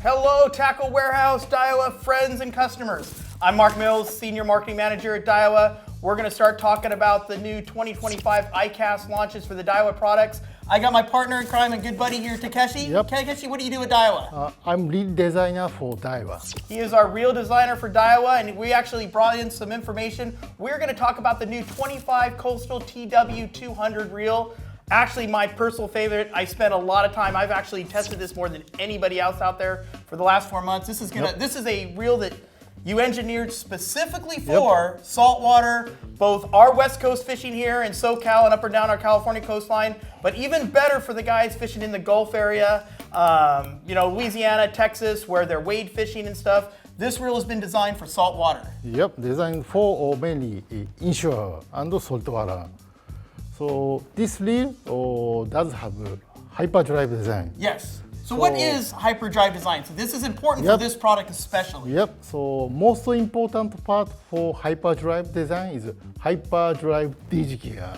Hello, Tackle Warehouse, DAIWA friends and customers. I'm Mark Mills, Senior Marketing Manager at DAIWA. We're going to start talking about the new 2025 ICAST launches for the DAIWA products. I got my partner in crime and good buddy here, Takeshi. Yep. Takeshi, what do you do at DAIWA? I'm lead designer for DAIWA. He is our reel designer for DAIWA, and we actually brought in some information. We're going to talk about the new 25 Coastal TW200 reel. Actually, my personal favorite. I spent a lot of time. I've actually tested this more than anybody else out there for the last 4 months. This is a reel that you engineered specifically for saltwater, both our West Coast fishing here in SoCal and up and down our California coastline, but even better for the guys fishing in the Gulf area, Louisiana, Texas, where they're wade fishing and stuff. This reel has been designed for saltwater. Yep, designed for mainly inshore and saltwater. So this reel does have a hyperdrive design. Yes. So what is hyperdrive design? So this is important for this product especially. Yep. So most important part for hyperdrive design is hyperdrive dish gear.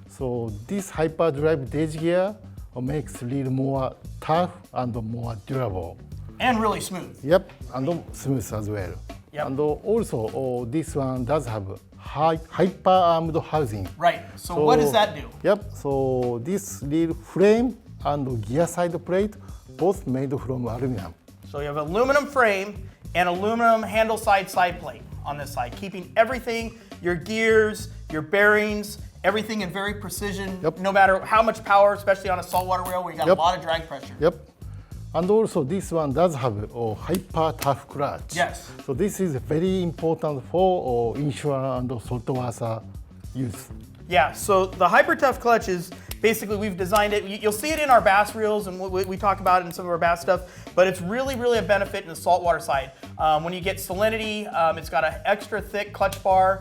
So this hyperdrive dish gear makes reel more tough and more durable. And really smooth. Yep, and smooth as well. Yep. And also this one does have hyper armed housing. Right. So what does that do? Yep. So this reel frame and gear side plate both made from aluminum. So you have aluminum frame and aluminum handle side plate on this side, keeping everything, your gears, your bearings, everything in very precision, no matter how much power, especially on a saltwater reel where you got a lot of drag pressure. Yep. And also this one does have a hyper tough clutch. Yes. So this is very important for inshore and saltwater use. Yeah, so the hyper tough clutch is basically, we've designed it. You'll see it in our bass reels and we talk about it in some of our bass stuff, but it's really, really a benefit in the saltwater side. When you get salinity, it's got an extra thick clutch bar,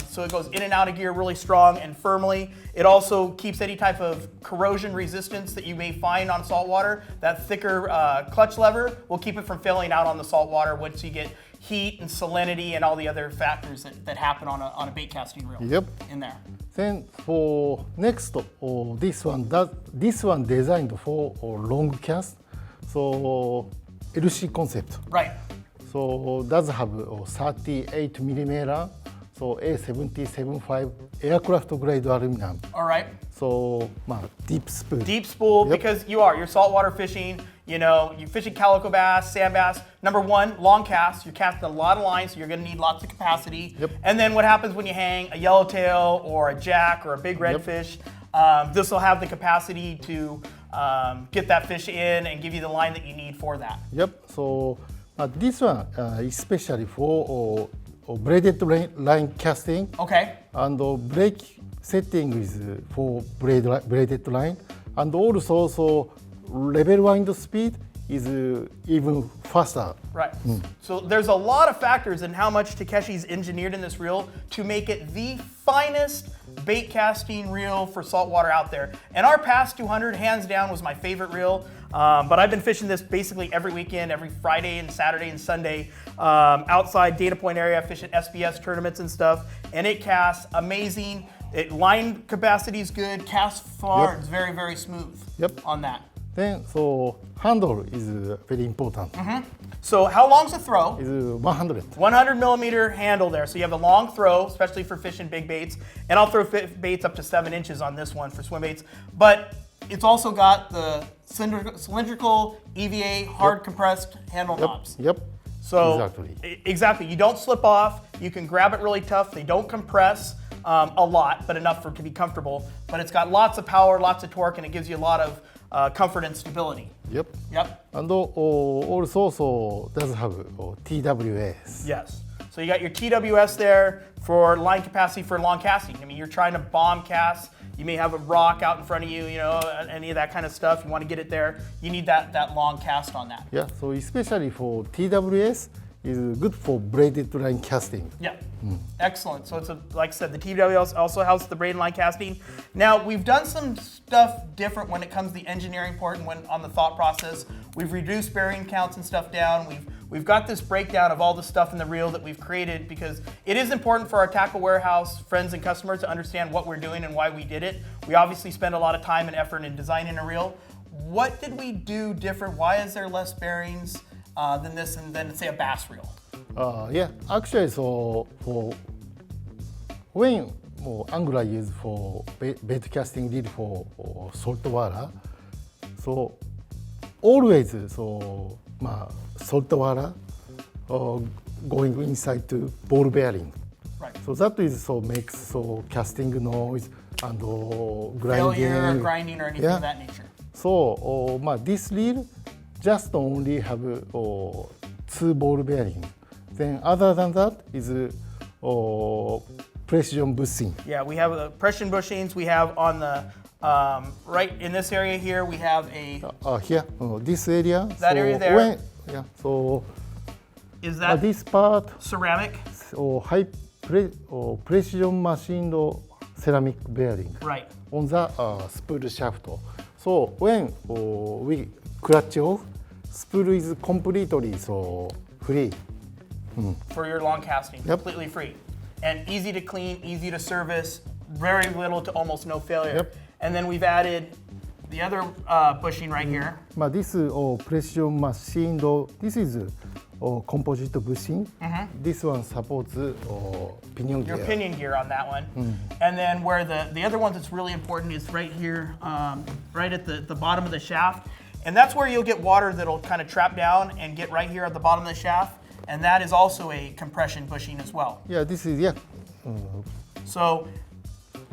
so it goes in and out of gear really strong and firmly. It also keeps any type of corrosion resistance that you may find on saltwater. That thicker clutch lever will keep it from failing out on the saltwater once you get heat and salinity and all the other factors that happen on a bait casting reel in there. Then for next, this one designed for long cast, so LC concept. Right. So does have 38 millimeter, so A775 aircraft grade aluminum. All right. So deep spool. Deep spool because you're saltwater fishing. You're fishing calico bass, sand bass. Number one, long cast. You're casting a lot of lines, so you're going to need lots of capacity. Yep. And then what happens when you hang a yellowtail or a jack or a big redfish? This will have the capacity to get that fish in and give you the line that you need for that. Yep. So this one especially for braided line casting. Okay. And brake setting is for braided line, and also level wind speed is even faster. Right. So there's a lot of factors in how much Takeshi's engineered in this reel to make it the finest bait casting reel for saltwater out there. And our past 200, hands down, was my favorite reel. But I've been fishing this basically every weekend, every Friday and Saturday and Sunday, outside Dana Point area, fishing SBS tournaments and stuff. And it casts amazing. Line capacity is good. Cast far, it's very, very smooth on that. Then, so handle is very important. So how long's the throw? Is 100. 100 millimeter handle there. So you have a long throw, especially for fishing big baits. And I'll throw baits up to 7 inches on this one for swim baits. But it's also got the cylindrical EVA hard compressed handle knobs. Yep. So exactly. You don't slip off. You can grab it really tough. They don't compress a lot, but enough for it to be comfortable. But it's got lots of power, lots of torque, and it gives you a lot of comfort and stability. Yep. And also does have TWWs. Yes. So you got your TWS there for line capacity for long casting. I mean, you're trying to bomb cast. You may have a rock out in front of you, any of that kind of stuff. You want to get it there. You need that long cast on that. Yeah. So especially for TWS is good for braided line casting. Yeah. Excellent. So it's like I said, the TWWs also helps the braided line casting. Now we've done some stuff different when it comes to the engineering part and on the thought process. We've reduced bearing counts and stuff down. We've got this breakdown of all the stuff in the reel that we've created because it is important for our Tackle Warehouse friends and customers to understand what we're doing and why we did it. We obviously spend a lot of time and effort in designing a reel. What did we do different? Why is there less bearings? than this, and then say a bass reel. Yeah, actually, so for when angler use for bait casting reel for salt water, so always so salt water going inside to ball bearing. Right. So that is so makes so casting noise and grinding. Failure, grinding, or anything of that nature. So this reel just only have 2 ball bearing. Then other than that is precision bushing. Yeah, we have the precision bushings. We have on the right in this area here. We have a here this area. That so area there. So is that this part ceramic? Precision machined ceramic bearing. Right. On the spool shaft. So when we clutch off, spool is completely so free. For your long casting, completely free. And easy to clean, easy to service, very little to almost no failure. Yep. And then we've added the other bushing right here. This precision machined, this is composite bushing. This one supports pinion gear. Your pinion gear on that one. And then where the other one that's really important is right here, right at the bottom of the shaft. And that's where you'll get water that'll kind of trap down and get right here at the bottom of the shaft. And that is also a compression bushing as well. Yeah, this is, So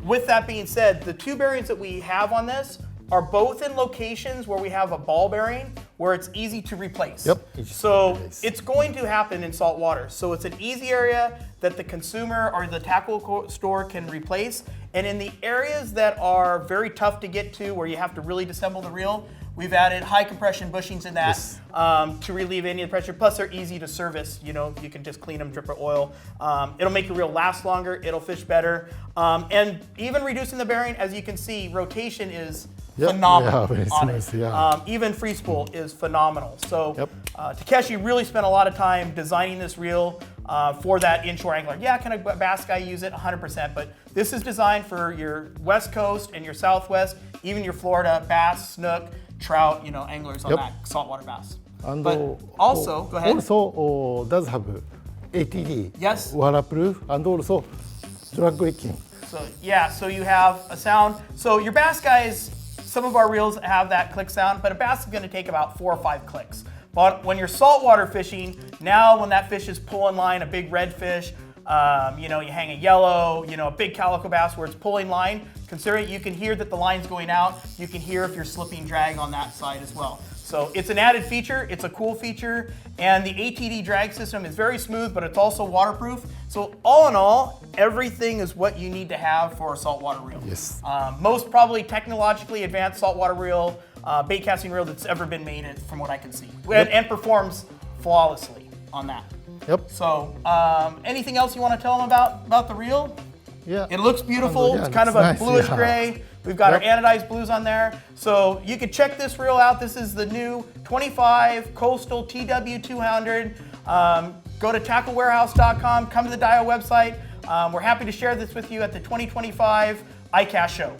with that being said, the 2 bearings that we have on this are both in locations where we have a ball bearing where it's easy to replace. Yep. So it's going to happen in salt water. So it's an easy area that the consumer or the tackle store can replace. And in the areas that are very tough to get to, where you have to really disassemble the reel, we've added high compression bushings in that to relieve any of the pressure. Plus they're easy to service. You know, you can just clean them, drip of oil. It'll make your reel last longer. It'll fish better. And even reducing the bearing, as you can see, rotation is phenomenal on it. Even free spool is phenomenal. So Takeshi really spent a lot of time designing this reel for that inshore angler. Yeah, can a bass guy use it? 100%. But this is designed for your West Coast and your Southwest, even your Florida bass, snook, trout, anglers on that saltwater bass. And but also, go ahead. Also does have ATD. Yes. Waterproof and also drag braking. So yeah, so you have a sound. So your bass guys, some of our reels have that click sound, but a bass is going to take about 4 or 5 clicks. But when you're saltwater fishing, now when that fish is pulling line, a big redfish, you hang a yellow, a big calico bass where it's pulling line, consider it, you can hear that the line's going out. You can hear if you're slipping drag on that side as well. So it's an added feature, it's a cool feature, and the ATD drag system is very smooth, but it's also waterproof. So all in all, everything is what you need to have for a saltwater reel. Yes. Most probably technologically advanced saltwater reel, bait casting reel that's ever been made, from what I can see, and performs flawlessly on that. Yep. So anything else you want to tell them about the reel? Yeah. It looks beautiful. It's kind of a bluish gray. We've got our anodized blues on there. So you can check this reel out. This is the new 25 Coastal TW200. Go to tacklewarehouse.com, come to the DAIWA website. We're happy to share this with you at the 2025 ICAST Show.